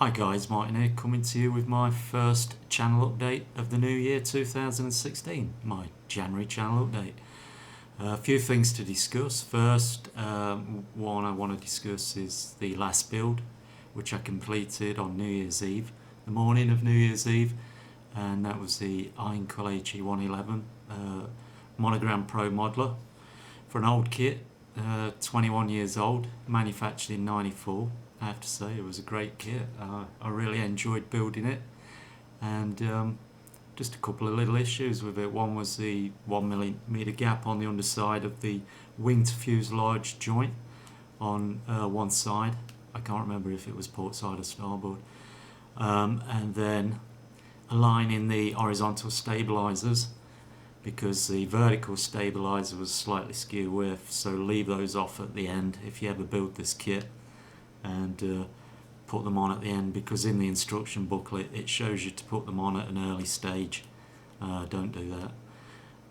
Hi guys, Martin here, coming to you with my first channel update of the new year 2016, my January channel update. A few things to discuss. First, one I want to discuss is the last build, which I completed on New Year's Eve, the morning of New Year's Eve, and that was the Ironcol HE111 Monogram Pro Modeler for an old kit, 21 years old, manufactured in '94. I have to say it was a great kit. I really enjoyed building it, and just a couple of little issues with it. One was the 1mm gap on the underside of the wing to fuselage joint on one side. I can't remember if it was port side or starboard. And then a line in the horizontal stabilizers, because the vertical stabilizer was slightly skew width, so leave those off at the end if you ever build this kit, and put them on at the end, because in the instruction booklet it shows you to put them on at an early stage. Don't do that.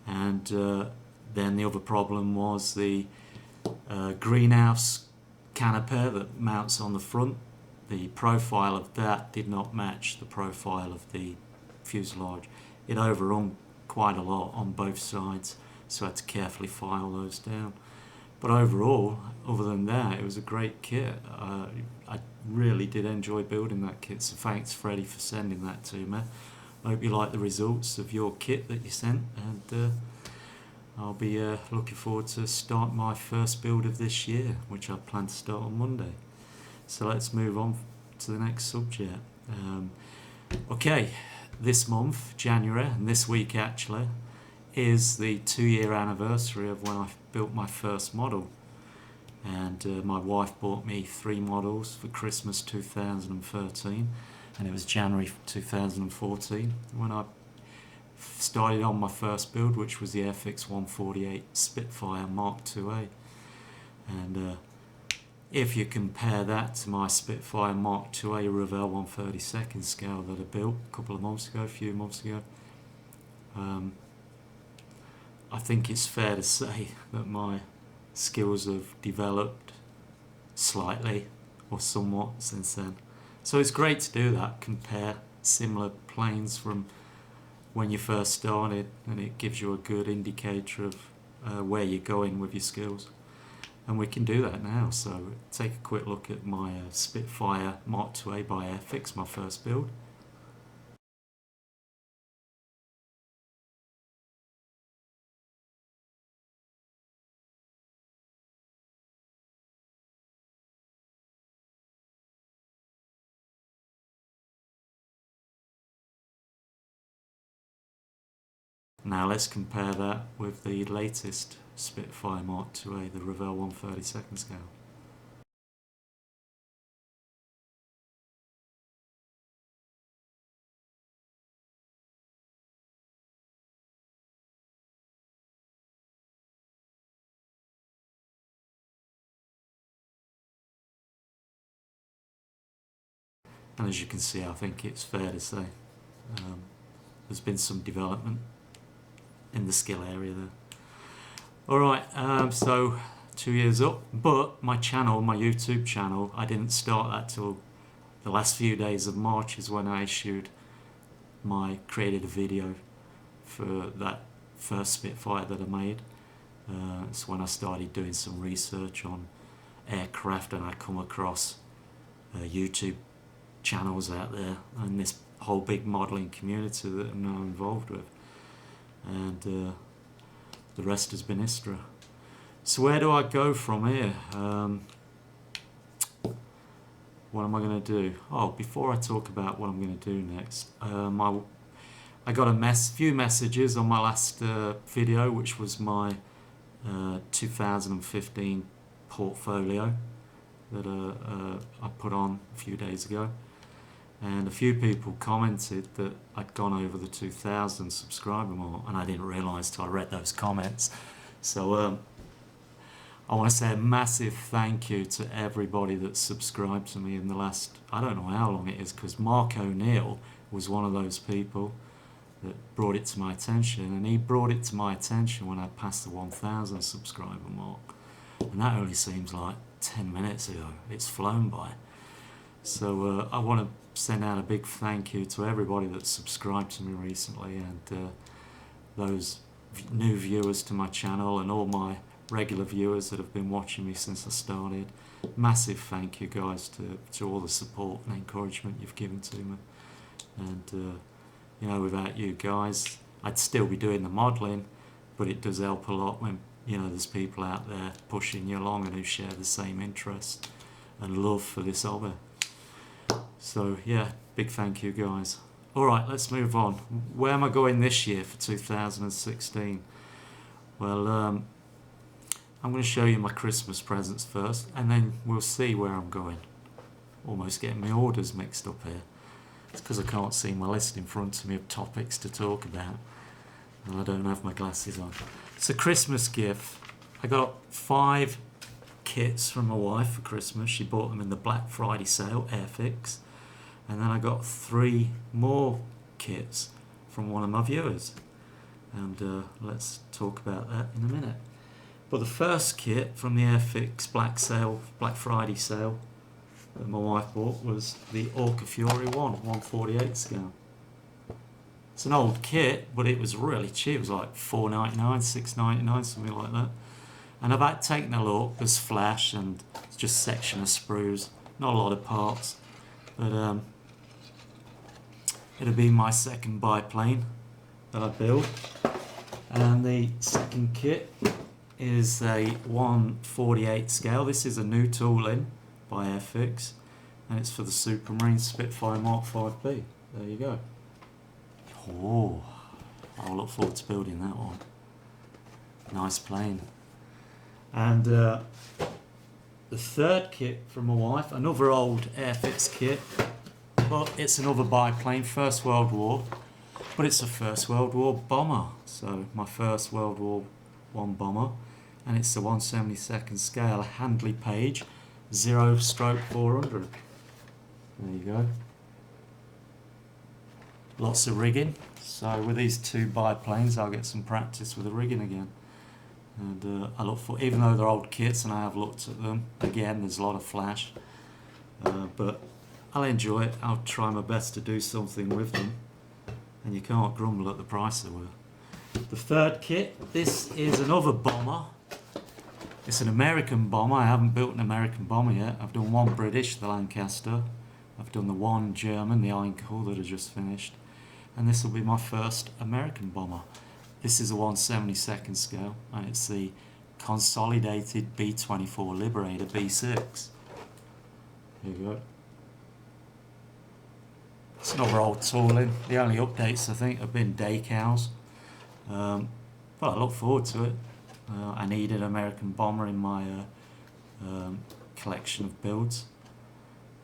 And then the other problem was the greenhouse canopier that mounts on the front. The profile of that did not match the profile of the fuselage. It overhung quite a lot on both sides, so I had to carefully file those down. But overall, other than that, it was a great kit. I really did enjoy building that kit, so thanks Freddie for sending that to me. I hope you like the results of your kit that you sent, and I'll be looking forward to start my first build of this year, which I plan to start on Monday. So let's move on to the next subject. Okay, this month, January, and this week actually, is the 2-year anniversary of when I built my first model, and my wife bought me 3 models for Christmas 2013, and it was January 2014 when I started on my first build, which was the Airfix 148 Spitfire Mark IIA. And if you compare that to my Spitfire Mark IIA Revell 132nd scale that I built a few months ago, I think it's fair to say that my skills have developed slightly or somewhat since then. So it's great to do that, compare similar planes from when you first started, and it gives you a good indicator of where you're going with your skills. And we can do that now. So take a quick look at my Spitfire Mark IIA by Airfix, my first build. Now let's compare that with the latest Spitfire Mark IIA, the Revell 132nd scale. And as you can see, I think it's fair to say there's been some development in the skill area there. Alright, so 2 years up, but my channel, my YouTube channel, I didn't start that till the last few days of March is when I created a video for that first Spitfire that I made. It's when I started doing some research on aircraft, and I come across YouTube channels out there and this whole big modelling community that I'm now involved with, and the rest has been history. So where do I go from here? What am I going to do? Oh, before I talk about what I'm going to do next, I got a few messages on my last video, which was my 2015 portfolio that I put on a few days ago, and a few people commented that I'd gone over the 2,000 subscriber mark, and I didn't realise till I read those comments. So I want to say a massive thank you to everybody that subscribed to me in the last, I don't know how long it is, because Mark O'Neill was one of those people that brought it to my attention, and he brought it to my attention when I passed the 1,000 subscriber mark, and that only seems like 10 minutes ago. It's flown by. So I want to send out a big thank you to everybody that's subscribed to me recently, and those new viewers to my channel and all my regular viewers that have been watching me since I started. Massive thank you, guys, to all the support and encouragement you've given to me. And you know, without you guys, I'd still be doing the modelling, but it does help a lot when, you know, there's people out there pushing you along and who share the same interest and love for this hobby. So yeah, big thank you, guys. Alright, let's move on. Where am I going this year for 2016? Well, I'm going to show you my Christmas presents first, and then we'll see where I'm going. Almost getting my orders mixed up here. It's because I can't see my list in front of me of topics to talk about, and I don't have my glasses on. It's a Christmas gift. I got 5 kits from my wife for Christmas. She bought them in the Black Friday sale, Airfix. And then I got 3 more kits from one of my viewers. And let's talk about that in a minute. But the first kit from the Airfix Black Friday sale that my wife bought was the Orca Fury 148 scale. It's an old kit, but it was really cheap. It was like $4.99, $6.99, something like that. And I've had taken a look. There's flash and just section of sprues, not a lot of parts. But it'll be my second biplane that I build. And the second kit is a 148 scale. This is a new tooling by Airfix, and it's for the Supermarine Spitfire Mark 5B. There you go. Oh, I'll look forward to building that one. Nice plane. And the third kit from my wife, another old Airfix kit, but it's another biplane, First World War, but it's a First World War bomber. So my First World War I bomber, and it's the 1/72 scale, Handley Page 0/400. There you go. Lots of rigging. So with these 2 biplanes, I'll get some practice with the rigging again. And I look for, even though they're old kits and I have looked at them, again there's a lot of flash, but I'll enjoy it. I'll try my best to do something with them, and you can't grumble at the price they were. The third kit, this is another bomber. It's an American bomber. I haven't built an American bomber yet. I've done one British, the Lancaster. I've done the one German, the Einkel, that I just finished. And this will be my first American bomber. This is a 1/72 scale, and it's the Consolidated B-24 Liberator B6. There you go. It's another old tooling. The only updates, I think, have been decals. But I look forward to it. I need an American bomber in my collection of builds.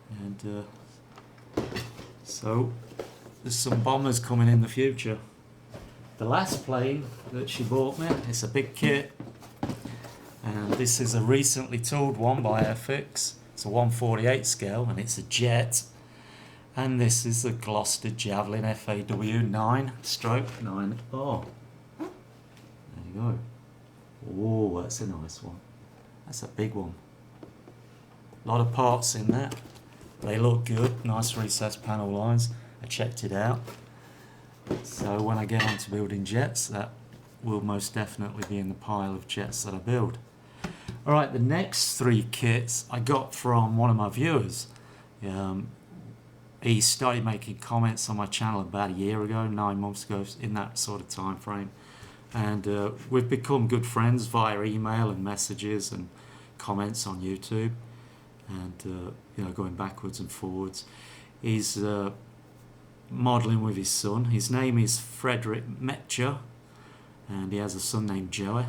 And so there's some bombers coming in the future. The last plane that she bought me, it's a big kit, and this is a recently tooled one by Airfix. It's a 148 scale, and it's a jet. And this is the Gloucester Javelin FAW 9/9R. There you go. Oh, that's a nice one. That's a big one. A lot of parts in that. They look good. Nice recessed panel lines. I checked it out. So when I get on to building jets, that will most definitely be in the pile of jets that I build. Alright, the next 3 kits I got from one of my viewers. He started making comments on my channel about a year ago, 9 months ago, in that sort of time frame. And we've become good friends via email and messages and comments on YouTube. And you know, going backwards and forwards. He's modelling with his son. His name is Frederick Metcher, and he has a son named Joey.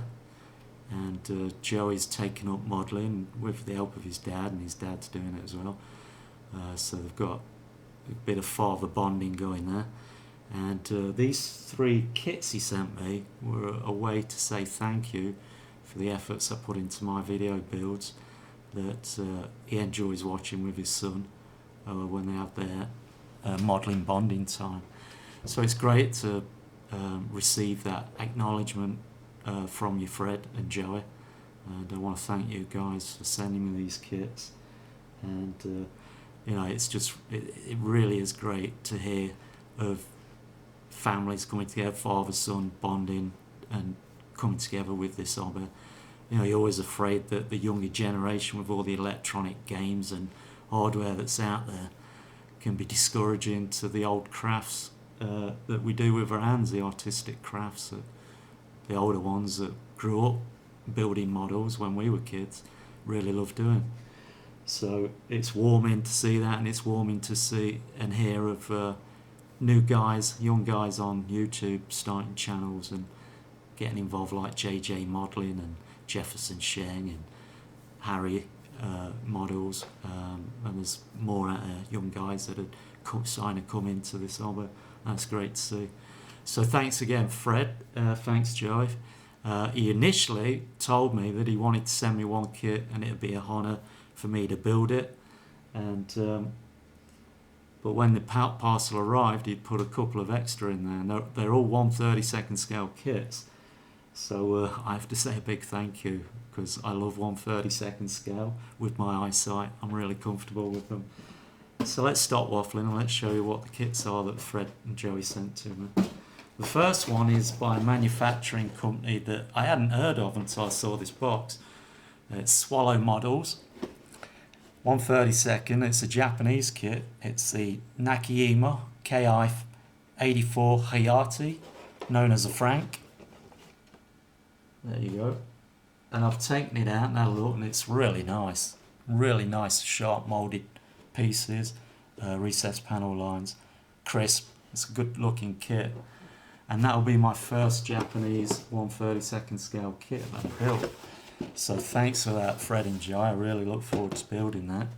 And Joey's taken up modelling with the help of his dad, and his dad's doing it as well. So they've got a bit of father bonding going there. And these 3 kits he sent me were a way to say thank you for the efforts I put into my video builds that he enjoys watching with his son when they have their modelling bonding time. So it's great to receive that acknowledgement from you, Fred and Joey, and I want to thank you guys for sending me these kits. And you know, it's just, it really is great to hear of families coming together, father, son, bonding and coming together with this hobby. You know, you're always afraid that the younger generation, with all the electronic games and hardware that's out there, can be discouraging to the old crafts that we do with our hands, the artistic crafts, the older ones that grew up building models when we were kids really loved doing. So it's warming to see that, and it's warming to see and hear of new guys, young guys on YouTube starting channels and getting involved, like JJ Modelling and Jefferson Sheng and Harry Models, and there's more young guys that are starting to come into this hobby. That's great to see. So thanks again, Fred. Thanks, Joey. He initially told me that he wanted to send me one kit and it'd be a honour for me to build it. And but when the parcel arrived, he put a couple of extra in there, and they're all 1/32 scale kits. So I have to say a big thank you, because I love 1/32 scale with my eyesight. I'm really comfortable with them. So let's stop waffling and let's show you what the kits are that Fred and Joey sent to me. The first one is by a manufacturing company that I hadn't heard of until I saw this box. It's Swallow Models. 1/32, it's a Japanese kit. It's the Nakayama KI-84 Hayate, known as a Frank. There you go. And I've taken it out and had a look, and it's really nice. Really nice, sharp moulded pieces, recessed panel lines, crisp. It's a good looking kit. And that'll be my first Japanese 1/32 scale kit that I built. So thanks for that, Fred and Joe. I really look forward to building that.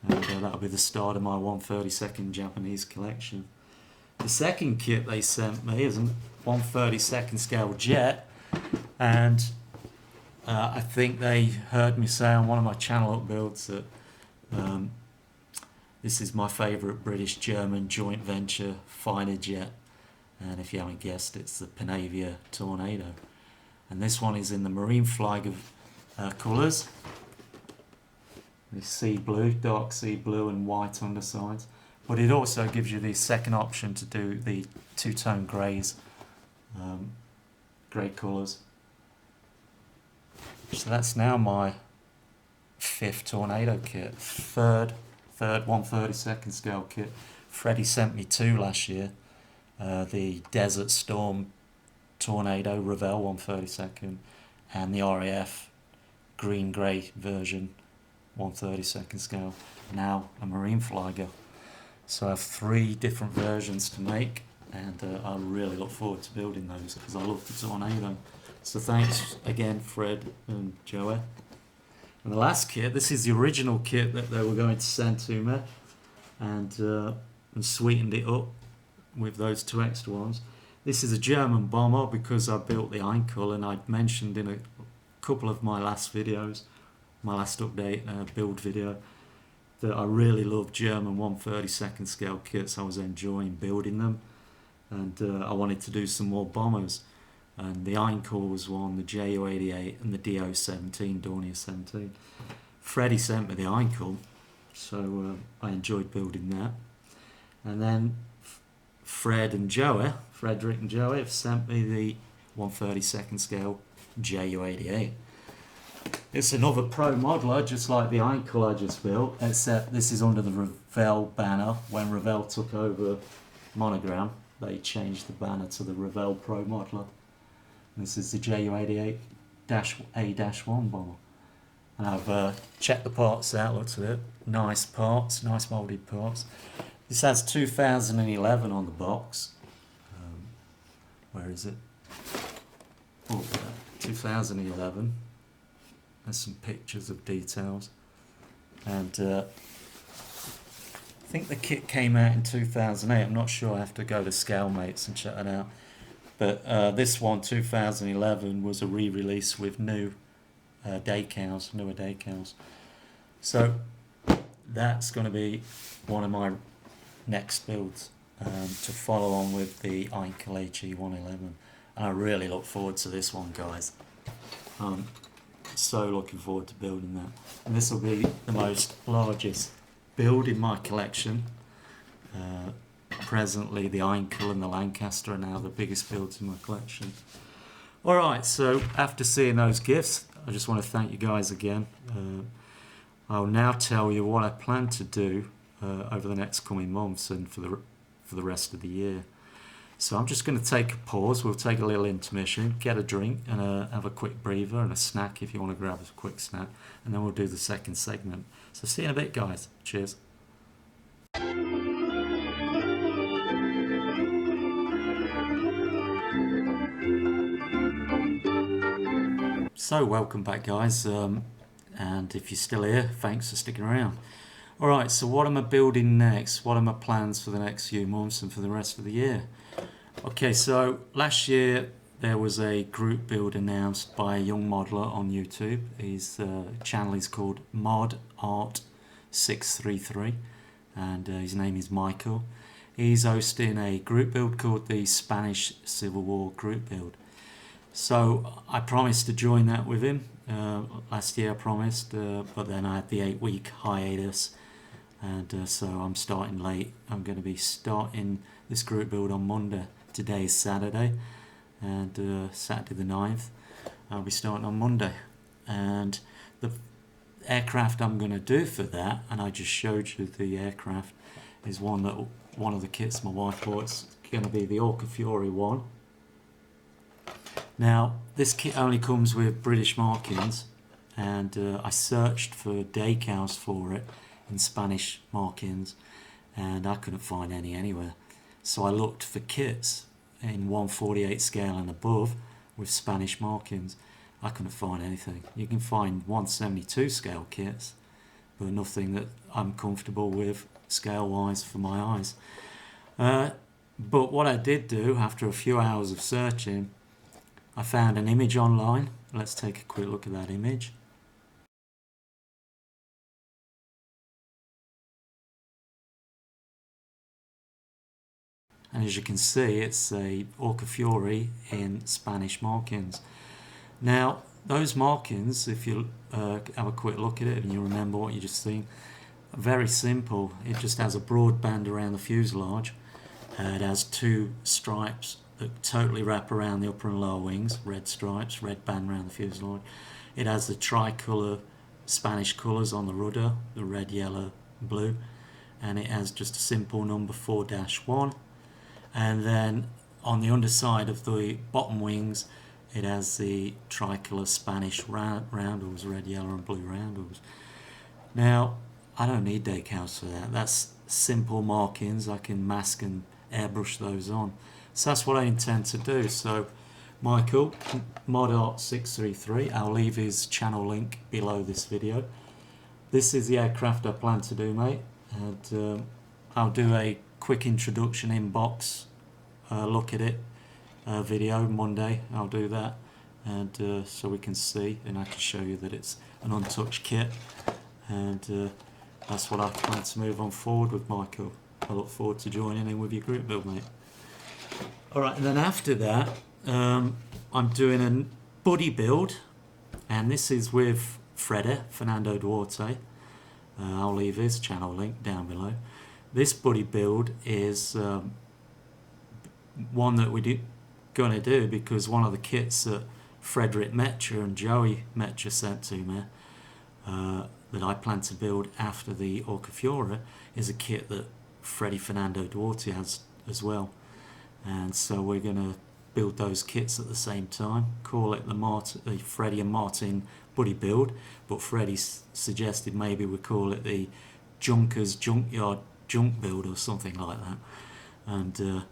And that'll be the start of my 1/32 Japanese collection. The second kit they sent me is a 1/32 scale jet. And I think they heard me say on one of my channel up builds that this is my favourite British-German joint venture fighter jet. And if you haven't guessed, it's the Panavia Tornado. And this one is in the Marine Flag colours. The sea blue, dark sea blue and white undersides. But it also gives you the second option to do the two-tone greys, grey colours. So that's now my fifth Tornado kit, third 1/32 scale kit. Freddie sent me two last year. The Desert Storm Tornado Revell 1/32 and the RAF green grey version 1/32 scale. Now a Marine Flyer. So I have three different versions to make, and I really look forward to building those because I love the Tornado. So thanks again, Fred and Joey. And the last kit, this is the original kit that they were going to send to me, and sweetened it up with those two extra ones. This is a German bomber because I built the Einkel, and I'd mentioned in a couple of my last videos, my last update build video, that I really love German 1/32 scale kits. I was enjoying building them, and I wanted to do some more bombers. And the Einkel was one, the Ju-88 and the Do-17, Dornier 17. Freddie sent me the Einkel, so I enjoyed building that. And then Frederick and Joey have sent me the 1/32 scale Ju-88. It's another pro modeler, just like the Einkel I just built, except this is under the Revell banner. When Revell took over Monogram, they changed the banner to the Revell Pro Modeler. This is the Ju-88-A-1 bomber. And I've checked the parts out, looked at it. Nice parts, nice moulded parts. This has 2011 on the box. Where is it? Oh, 2011. There's some pictures of details. And I think the kit came out in 2008. I'm not sure, I have to go to ScaleMates and check that out. But this one, 2011, was a re-release with newer decals. So that's going to be one of my next builds to follow on with the Einkel HE111. And I really look forward to this one, guys. So looking forward to building that. And this will be the largest build in my collection. Presently the Einkel and the Lancaster are now the biggest builds in my collection. Alright, so after seeing those gifts, I just want to thank you guys again. I'll now tell you what I plan to do over the next coming months and for the rest of the year. So I'm just going to take a pause. We'll take a little intermission, get a drink and have a quick breather and a snack if you want to grab a quick snack, and then we'll do the second segment. So see you in a bit, guys. Cheers. So welcome back, guys, and if you're still here, thanks for sticking around. Alright, so what am I building next? What are my plans for the next few months and for the rest of the year? Okay, so last year there was a group build announced by a young modeler on YouTube. His channel is called Mod Art 633 and his name is Michael. He's hosting a group build called the Spanish Civil War group build. So I promised to join that with him. Last year I promised, but then I had the 8-week hiatus, and so I'm starting late. I'm going to be starting this group build on Monday. Today is Saturday, and Saturday the 9th. I'll be starting on Monday. And the aircraft I'm going to do for that, and I just showed you the aircraft, is one of the kits my wife bought. It's going to be the Orca Fury 1. Now, this kit only comes with British markings, and I searched for decals for it in Spanish markings, and I couldn't find any anywhere. So I looked for kits in 1/48 scale and above with Spanish markings. I couldn't find anything. You can find 1/72 scale kits, but nothing that I'm comfortable with scale-wise for my eyes. But what I did do, after a few hours of searching, I found an image online. Let's take a quick look at that image. And as you can see, it's a Orca Fury in Spanish markings. Now, those markings, if you have a quick look at it and you remember what you just seen, very simple. It just has a broad band around the fuselage. It has two stripes that totally wrap around the upper and lower wings, red stripes, red band around the fuselage. It has the tricolour Spanish colours on the rudder, the red, yellow, blue, and it has just a simple number 4-1. And then on the underside of the bottom wings, it has the tricolour Spanish roundels, red, yellow and blue roundels. Now, I don't need decals for that. That's simple markings. I can mask and airbrush those on. So that's what I intend to do. So Michael, ModArt633, I'll leave his channel link below this video. This is the aircraft I plan to do, mate. And I'll do a quick introduction inbox, look at it video Monday. I'll do that, and so we can see, and I can show you that it's an untouched kit, and that's what I plan to move on forward with, Michael. I look forward to joining in with your group build, mate. Alright, and then after that, I'm doing a buddy build, and this is with Fernando Duarte. I'll leave his channel link down below. This buddy build is one that we're going to do because one of the kits that Frederick Metcher and Joey Metcher sent to me that I plan to build after the Orca Fury is a kit that Fernando Duarte has as well. And so we're going to build those kits at the same time, call it the Freddie and Martin buddy build, but Freddie suggested maybe we call it the Junkers Junkyard Junk build or something like that. And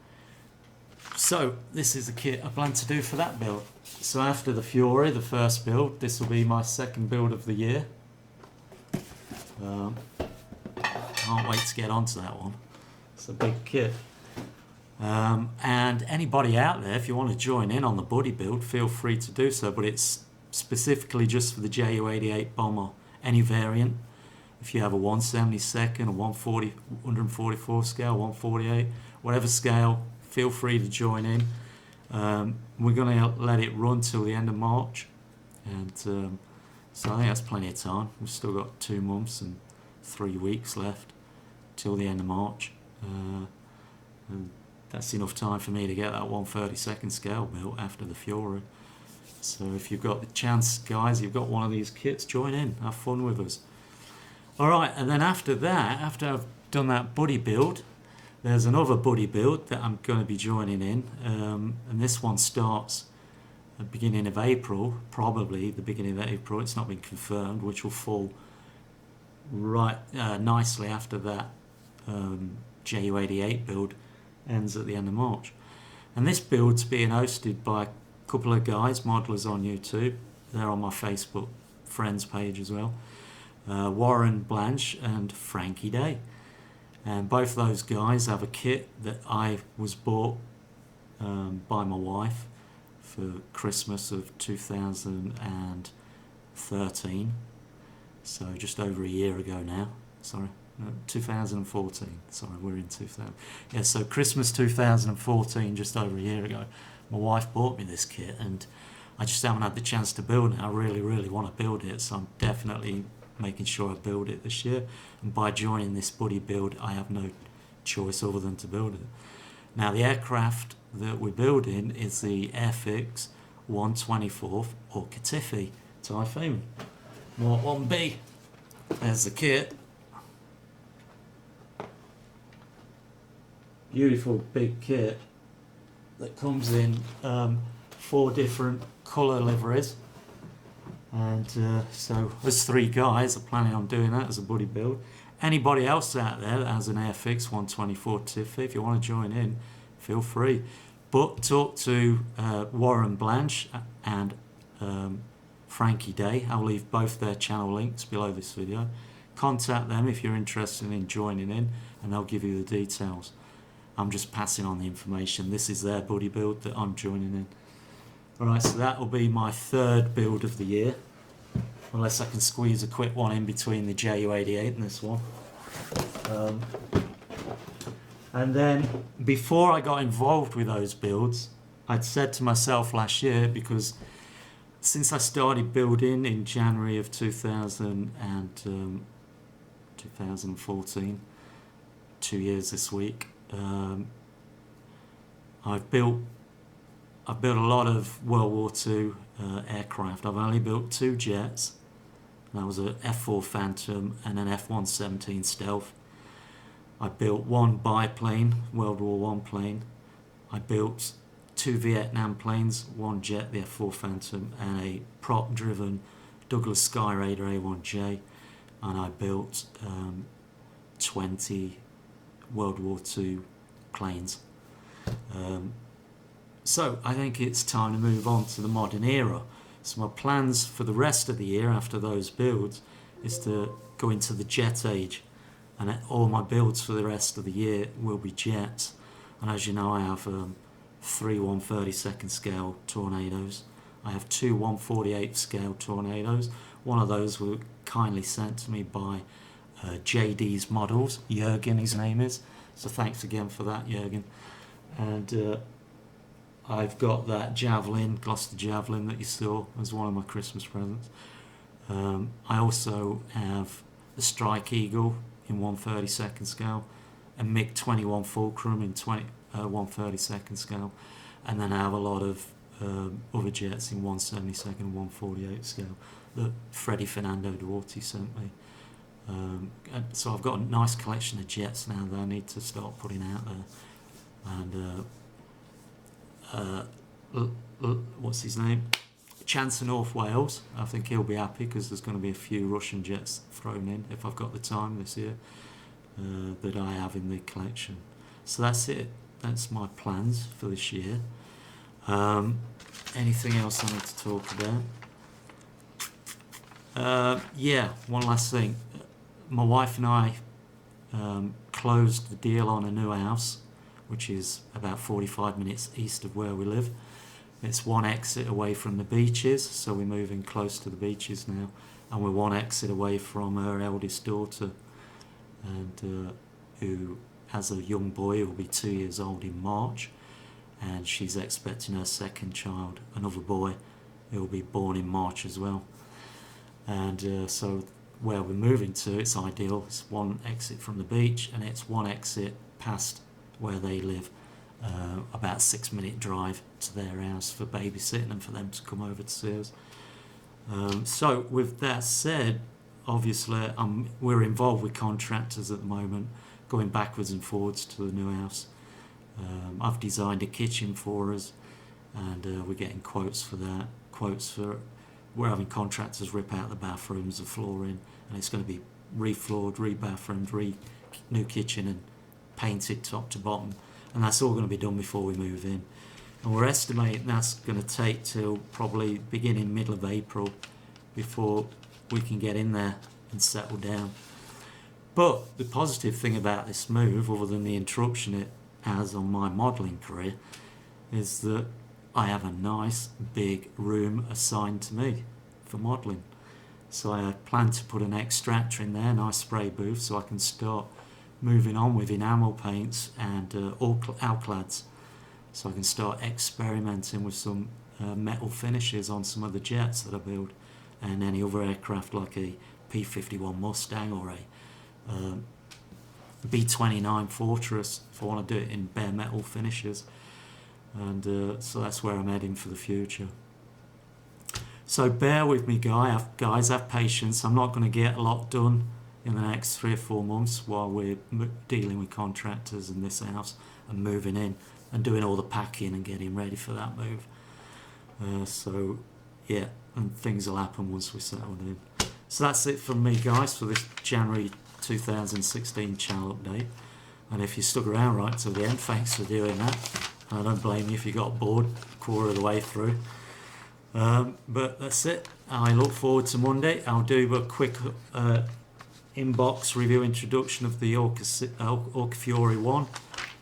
so this is the kit I plan to do for that build. So after the Fury, the first build, this will be my second build of the year. Can't wait to get onto that one. It's a big kit. And anybody out there, if you want to join in on the buddy build, feel free to do so, but it's specifically just for the Ju-88 bomber, any variant. If you have a 1/72, a 144 scale, 148, whatever scale, feel free to join in. We're going to let it run till the end of March, and so I think that's plenty of time. We've still got 2 months and 3 weeks left till the end of March, and that's enough time for me to get that 1/32 scale built after the Fury. So if you've got the chance, guys, you've got one of these kits, join in, have fun with us. Alright, and then after that, after I've done that buddy build, there's another buddy build that I'm going to be joining in, and this one starts at the beginning of April, probably the beginning of April, it's not been confirmed, which will fall right nicely after that JU88 build ends at the end of March. And this build's being hosted by a couple of guys, modelers on YouTube. They're on my Facebook friends page as well. Warren Blanche and Frankie Day. And both those guys have a kit that I was bought by my wife for Christmas of 2013. So just over a year ago now. Sorry. 2014. Sorry, we're in 2000. Yeah, so Christmas 2014, just over a year ago, my wife bought me this kit, and I just haven't had the chance to build it. I really, really want to build it, so I'm definitely making sure I build it this year. And by joining this buddy build, I have no choice other than to build it. Now, the aircraft that we're building is the Airfix 124th or Katifi Typhoon Mark 1B. There's the kit. Beautiful big kit that comes in 4 different colour liveries, and so us 3 guys are planning on doing that as a buddy build. Anybody else out there that has an Airfix 124 Tiffy, if you want to join in, feel free. But talk to Warren Blanche and Frankie Day. I'll leave both their channel links below this video. Contact them if you're interested in joining in, and they'll give you the details. I'm just passing on the information. This is their buddy build that I'm joining in. Alright, so that will be my 3rd build of the year, unless I can squeeze a quick one in between the JU88 and this one. And then before I got involved with those builds, I'd said to myself last year, because since I started building in January of 2014, 2 years this week, I've built a lot of World War II aircraft. I've only built 2 jets. That was a F4 Phantom and an F-117 Stealth. I built 1 biplane, World War I plane. I built 2 Vietnam planes, 1 jet, the F4 Phantom, and a prop-driven Douglas Skyraider A1J. And I built 20 World War II planes. So I think it's time to move on to the modern era. So my plans for the rest of the year after those builds is to go into the jet age, and all my builds for the rest of the year will be jets. And as you know, I have 3 1/32 scale Tornadoes. I have 2 1/48 scale Tornadoes. One of those were kindly sent to me by JD's Models, Jürgen his name is, so thanks again for that, Jürgen. And I've got that Javelin, Gloucester Javelin that you saw as one of my Christmas presents. I also have the Strike Eagle in 1/32 scale, a MiG-21 Fulcrum in 1/32 scale, and then I have a lot of other jets in 1/72 and 1/48 scale that Freddie Fernando Duarte sent me. So I've got a nice collection of jets now that I need to start putting out there. And what's his name? Chance of North Wales. I think he'll be happy because there's going to be a few Russian jets thrown in if I've got the time this year that I have in the collection. So that's it. That's my plans for this year. Anything else I need to talk about? Yeah, one last thing. My wife and I closed the deal on a new house, which is about 45 minutes east of where we live. It's 1 exit away from the beaches, so we're moving close to the beaches now, and we're 1 exit away from her eldest daughter, and who has a young boy who will be 2 years old in March, and she's expecting her 2nd child, another boy, who will be born in March as well. And so where we're moving to, it's ideal. It's one exit from the beach and it's one exit past where they live. About 6 minute drive to their house for babysitting and for them to come over to see us. So with that said, obviously we're involved with contractors at the moment, going backwards and forwards to the new house. I've designed a kitchen for us, and we're getting quotes for that. We're having contractors rip out the bathrooms, the flooring, and it's going to be refloored, re-bathroomed, new kitchen and painted top to bottom, and that's all going to be done before we move in. And we're estimating that's going to take till probably beginning middle of April before we can get in there and settle down. But the positive thing about this move, other than the interruption it has on my modelling career, is that I have a nice big room assigned to me for modelling. So I plan to put an extractor in there, nice spray booth, so I can start moving on with enamel paints and alclads. So I can start experimenting with some metal finishes on some of the jets that I build, and any other aircraft like a P-51 Mustang or a B-29 Fortress, if I want to do it in bare metal finishes. And so that's where I'm heading for the future. So bear with me, guys, have patience. I'm not going to get a lot done in the next 3 or 4 months while we're dealing with contractors in this house and moving in and doing all the packing and getting ready for that move. So yeah, and things will happen once we settle in. So that's it from me, guys, for this January 2016 channel update. And if you stuck around right till the end, thanks for doing that. I don't blame you if you got bored a quarter of the way through. But that's it. I look forward to Monday. I'll do a quick inbox review introduction of the Orca Fury 1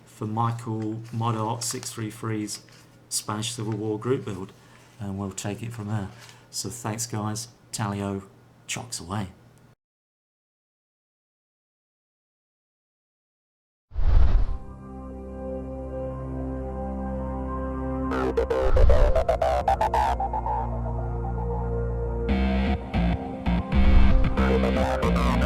for Michael Mod Art 633's Spanish Civil War group build, and we'll take it from there. So thanks, guys. Tally-o, chocks away. Thank you.